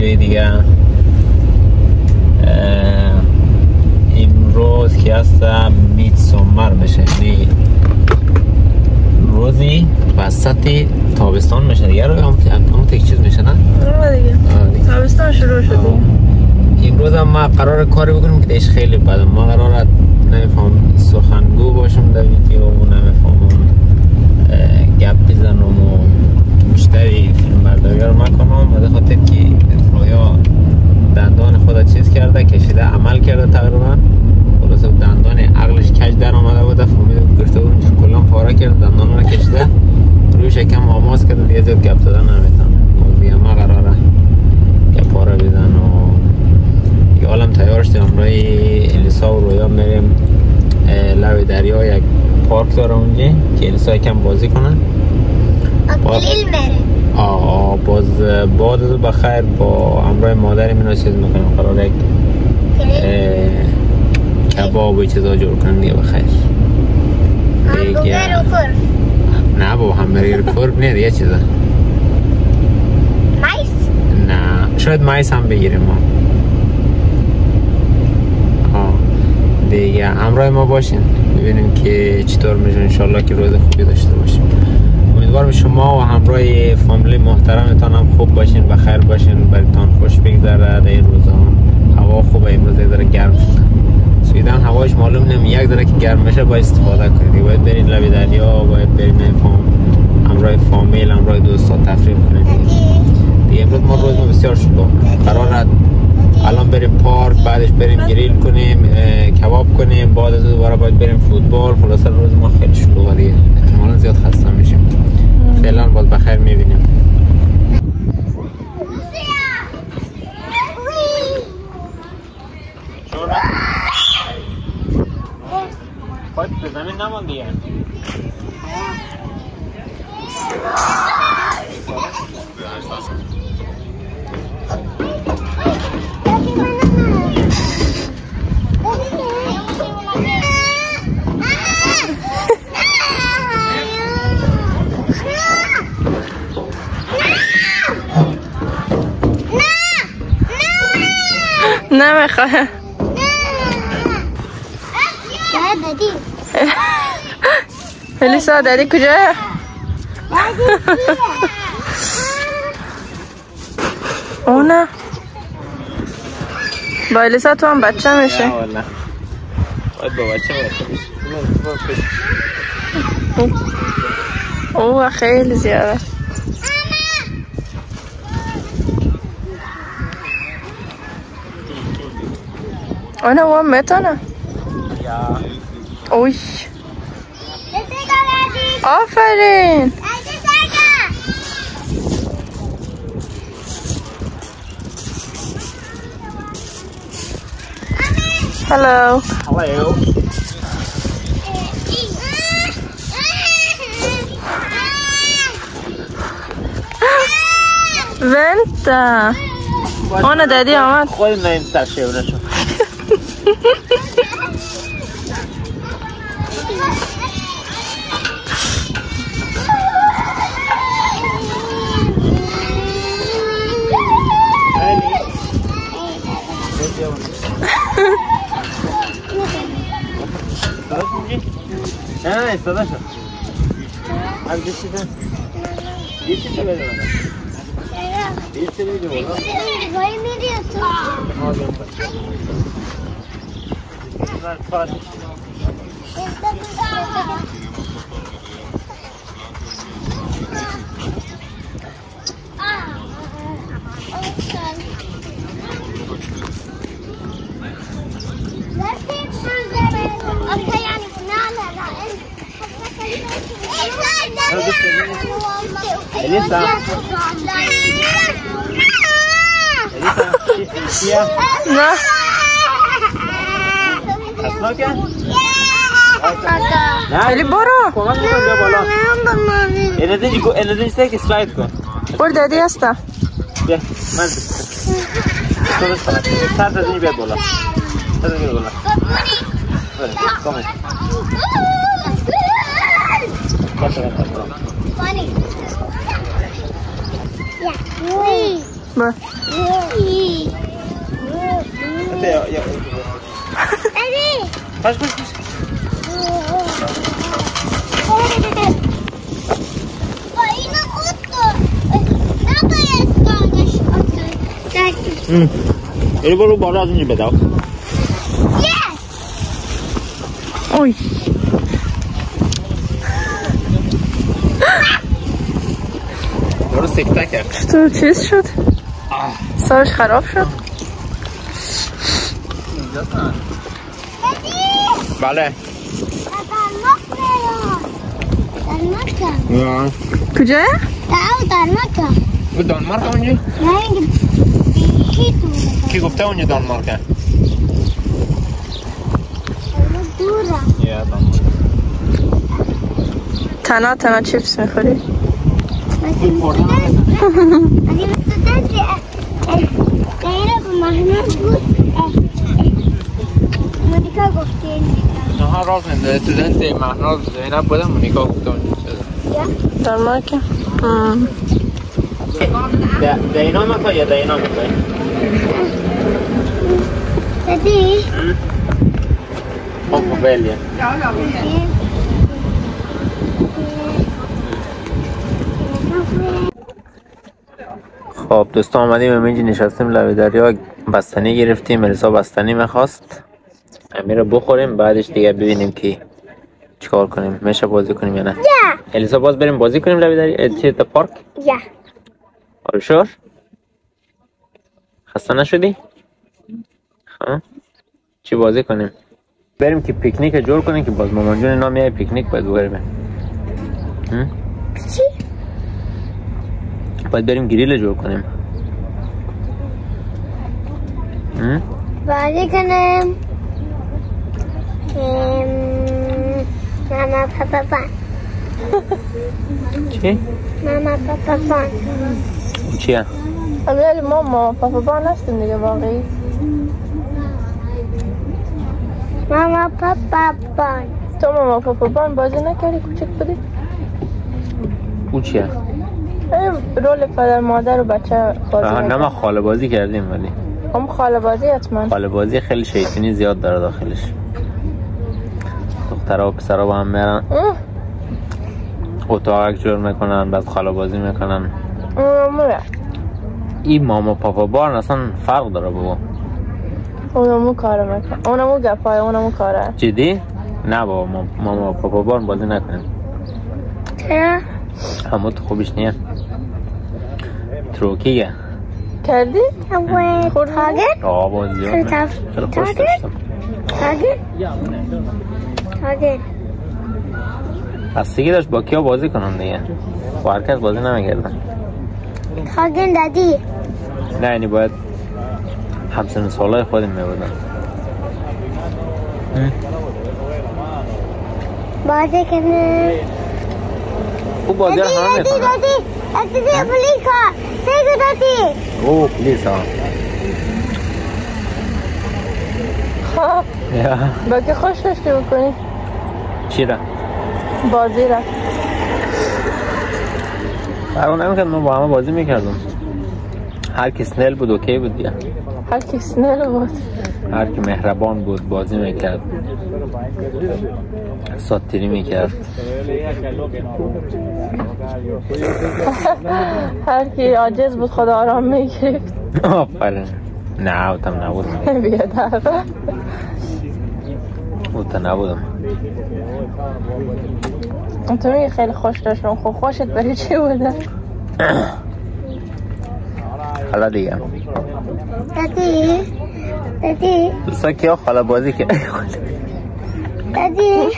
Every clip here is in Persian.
ویدیوی دیگه. امروز که هست میدسومر میشه، یعنی روزی وسط تابستان میشه دیگه. رو همون تک چیز میشه نه؟ دیگه تابستان شروع شده. امروز هم ما قرار کاری بکنیم که ایش خیلی بده. ما قرار نمیفهم سخنگو باشم در ویدیو و نمیفهمم گپ بزنم و مشتری فیلم برداری رو مکنم. به خاطر که رویا دندان خدا چیز کرده، کشیده، عمل کرده تقریبا. خلاصه دندان عقلش کج در آمده بوده، فهمید گرفته بود کلا پاره کرده، دندان رو کشیده، روی شکم آماس کرده، دیگه زیاد گپ زدن نمیتونه. دیگه ما قراره گپ پاره بزن و دیگه حالم تیار شده. امروز الیسا و رویا میریم لب دریا، یک پارک داره اونجا که الیسا یکم بازی کنه. اقلیل میره. باز باد بخیر با همراه مادری من چیز میکنیم. قراره یک کباب و چیزا جور کنیم دیگه بخیر. همبرگر و کرب. نه بابا همبرگر کرب نه، دیگه چیزا مایس؟ نه شاید مایس هم بگیریم ما. دیگه همراه ما باشین ببینیم که چطور میشه. انشالله که روز خوبی داشته باشیم. امیدوارم شما و همراه فامیلی محترمتان هم خوب باشین، بخیر باشین، براتون خوش بگذره در این روزا. هوا خوبه، امروز ذره گرم شده. سویدن هواش معلوم نمیاد، یک ذره که گرم بشه باید استفاده کنید. باید برین لب دریا، باید برین همراه فامیل، همراه دوستا تفریح کنید. دیگه امروز ما روز بسیار شلوغ. قراره الان بریم پارک، بعدش بریم گریل کنیم، کباب کنیم، بعد از دوباره باید بریم فوتبال. خلاصه روز ما خیلی شلوغه دیگه، احتمالاً زیاد خسته میشیم. فعلا باز بخیر میبینیم. خواهد به زمین نمان دیگه. نمیخواه. دادی الیسا دادی کجا؟ اونه با الیسا تو هم بچه میشه. نه والله باید با بچه اوه خیلی زیاده. اونه او هم میتونه. اوی آفرین. Hello. Hello. Vänta. Ona دادی آمد. خود نیم سرشیونشو. نه استاده شد. از دیسیدن. دیسیدن بده من. دیسیدن بده من. وای میری تو. Elisa. Elisa. نه. اصلا که؟ علی برو. کمک میکن بیا بالا. انرژی سه که سلاید کن. برو دادی هستا. بیا من سر دادنی بیاد بالا. سر دادنی بیاد بالا. برو کامل. باشه باشه. Funny. Yeah. با باش باش باش ایرو برو بالا از اینجا بداو اوی برو سکته کرد چطور چیز شد؟ سرش خراب شد؟ بله کجا؟ او دانمارک اونجا؟ کی گفته اونجا دانمارکه؟ یا دانمارک تنها چیپس میخوری؟ ها راست میده استودنت مهناز زینب بودم مونیکا گفته اونجا شده دانمارک؟ دینا میخوای یا دینا میخوای؟ دادی خب بلیه خب دوستان آمدیم اینجا نشستیم لبه دریا بستنی گرفتیم الیسا بستنی میخواست امیر رو بخوریم بعدش دیگه ببینیم که چیکار کنیم میشه بازی کنیم یا نه الیسا باز بریم بازی کنیم لبه دریا چه تا پارک آره شور خسته نشدی ها چی بازی کنیم بریم که پیکنیک جور کنیم که باز مامان جون اینا میای پیکنیک باید بریم چی؟ باید بریم گریل جور کنیم بازی کنم ماما پاپا پان چی؟ ماما پاپا پان چیه؟ ولی ماما پاپا با نستیم دیگه واقعی ماما پاپا پان تو ماما پاپا بان بازی نکردی کوچک بودی؟ او چیه؟ رول پدر مادر و بچه بازی نه ما خاله بازی کردیم ولی هم خاله بازی حتما خاله بازی خیلی شیطانی زیاد داره داخلش دخترها و پسرها با هم میرن اتاق جور میکنن بعد خاله بازی میکنن این ماما پاپا بار اصلا فرق داره بابا اونمو کاره میکنن اونمو گپای اونمو کاره جدی؟ نه بابا ماما پاپا بار بازی نکنیم چرا؟ همه تو خوبش نیه تروکیه کردی؟ خورد تاگت؟ آه بازی ها خیلی خوش داشتم تاگت بستگی داشت با کیا بازی کنم دیگه با هر کس بازی نمیکردم تاگت دادی نه یعنی باید همسن سالای خودم میبودم بازی کنه او بازی رو همه میکنم دادی پلیکا سیگو دادی او پلیس ها خواه یا با که خوش داشتی بکنی چی را؟ بازی را فرق نمیکرد من با همه بازی میکردم هر کی سنل بود اوکی بود دیگه هر کی سنل بود هر کی مهربان بود بازی میکرد ساتیری میکرد هر کی عاجز بود خدا آرام میگرفت آفرین نه اوتم نبودم بیادر اوتم نبودم تو میگه خیلی خوش داشتم خب خوشت برای چی بوده؟ حالا دیگه دادی دوستا کیا خاله بازی کرد دادی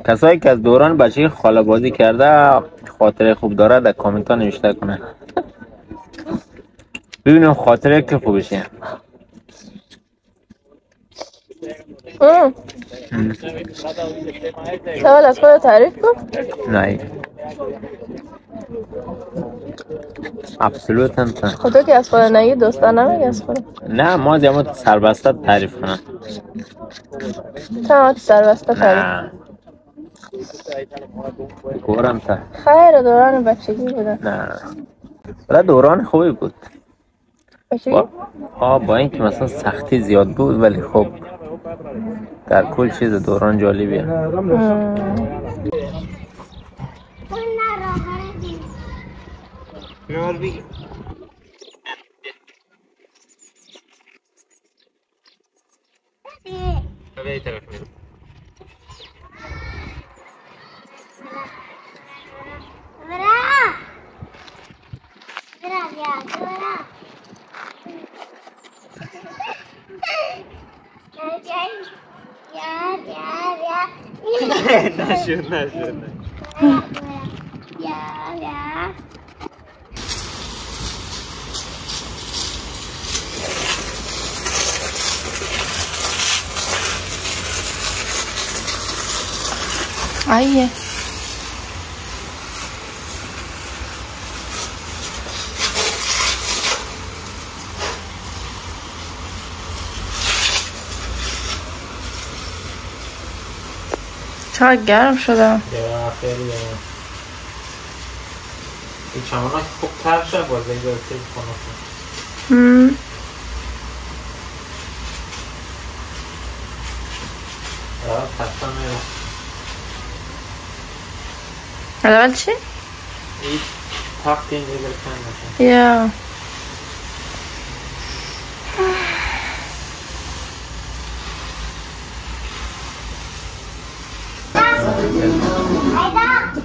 کسایی که از دوران بچگی خاله بازی کرده خاطره خوب داره در کامنت ها نوشته کنه ببینیم خاطره که خوبشه سوال از خود تعریف کن نه ابسولوت هم خدا که از خود نگی دوستان نمیگه از خود نه ما زیامت سربسته تعریف کنم تا سربسته تعریف نه گورم تا خیر دوران بچگی بوده نه ولی دوران خوبی بود. چی؟ با اینکه مثلا سختی زیاد بود ولی خب در کل چیز دوران جالبیه. آیه چقدر گرم شده. خیلی این چمانا که خوب تر شد بازه این دارتی کنه ترسا میره اول چی؟ این تاقت این دیگر کن باشه یا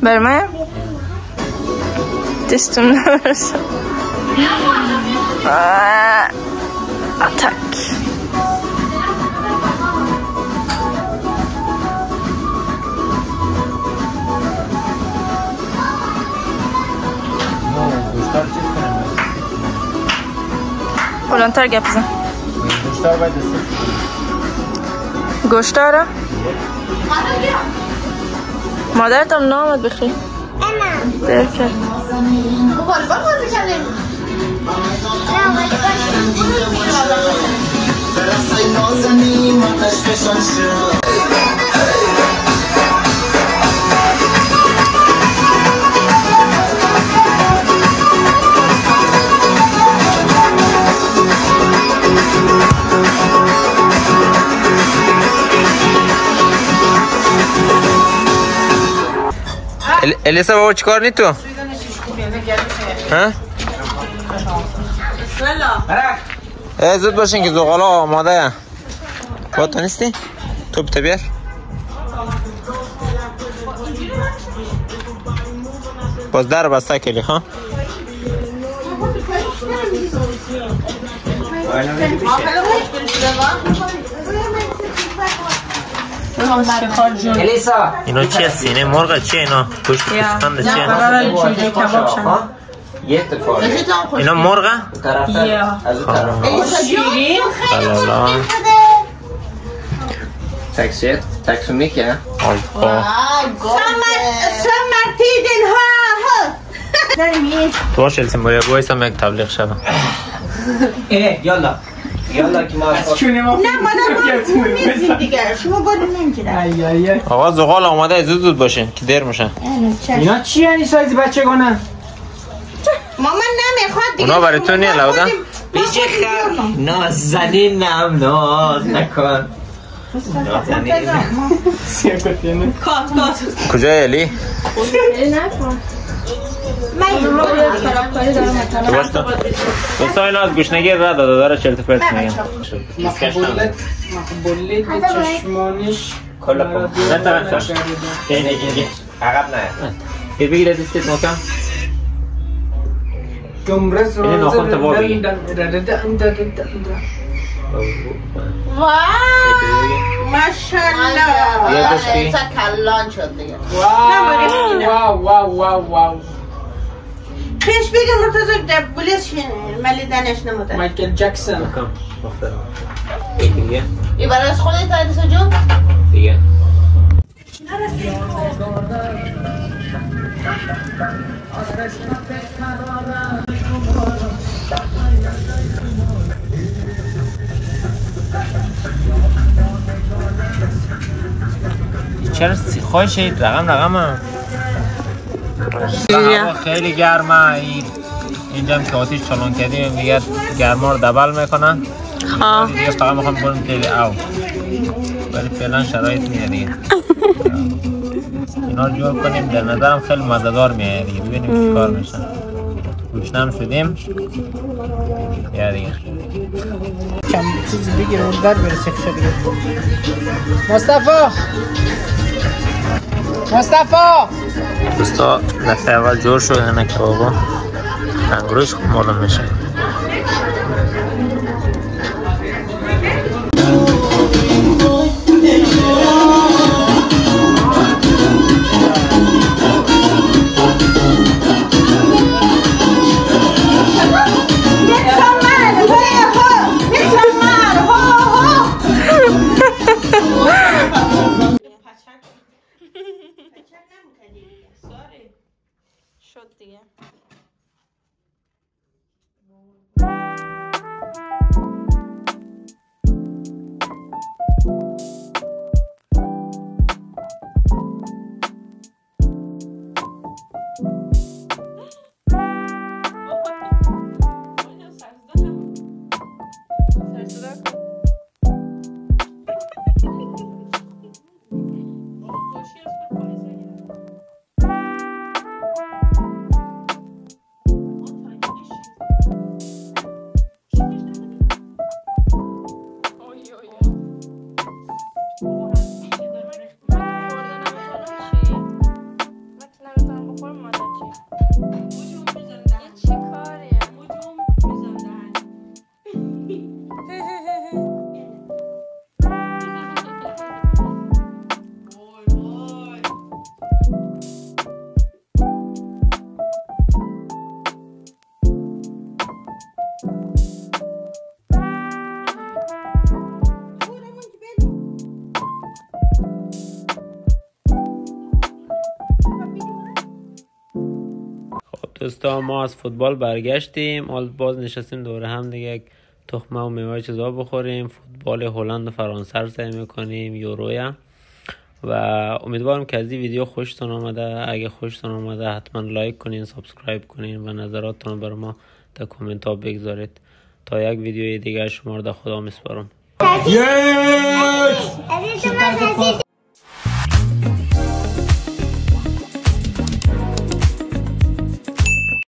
برمه دستم نرسه اتک بلندتر گپ بزن. گوشتار باید دسته گوشتاره؟ مادرت هم نامد بخیر. دیر کرد. والیبال بازی کردیم. الیسا بابا چیکار نی تو؟ ها؟ زود باشین که زغالا آماده. با تو نیستی؟ تو بتا بیار. باز در بسته کلی ها؟ الیسا اینا چیه؟ سینه مرغ چیه اینا؟ پشت پشتند چیه؟ جوجه کباب شن. یه اتفاق اینا مرغ؟ از اون طرف شیرین حلالا تاکسو میکنه سمرتیدن ها تو باش السیم باید بایست هم یک تبلیغ شدم یالا که ما نه مادر نیستیم دیگه شما بارو نمیگیرم آقا زغال آماده زود باشین که دیر میشن اینا چی هنی سایز بچگانه؟ مامان نمیخواد دیگه اونا برای تو نیه لوده؟ بیچه خر نازنین ناز نکن کجای علی؟ دوستا اینا از گوشنگی رد داره چرت پرت میگن مقبولی چشمانش کلا کن نه طرف شد اینه عقب نه یه بگیره دستت محکم جمرز اینه ناخون تو با بگی واو ماشاءالله یه دستی کلان شد دیگه واو پیش بگم مرتضی پلیس ملیدنش نموده مایکل جکسون محکم یکی دیگه ای برای از خودت عدیسا جون دیگه چرا خواهش رقم هم خیلی گرمه این اینجا هم که آتیش چالان کردیم دیگه گرما رو دبل میکنن. دیگه فقط میخوام بریم تیل او، ولی فعلا شرایط میده دیگه. اینا رو جور کنیم، در نظرم خیلی مزه‌دار میاد دیگه. ببینیم چی کار میشه. گوشنم شدیم یا دیگه کم چیزی بگیر و در برسه دیگه. مصطفی دوستا دفعه اول جور شد هنه که بابا رنگروش خوب معلوم میشه. شد دیگه. دوستا ما از فوتبال برگشتیم، حال باز نشستیم دوره هم دیگه تخمه و میوه چیزا بخوریم. فوتبال هلند و فرانسه رو سعی میکنیم، یورویا، و امیدوارم که از این ویدیو خوشتون آمده. اگه خوشتون آمده حتما لایک کنین، سابسکرایب کنین و نظراتتون بر ما در کامنت ها بگذارید. تا یک ویدیوی دیگه شما رو در خدا میسپارم.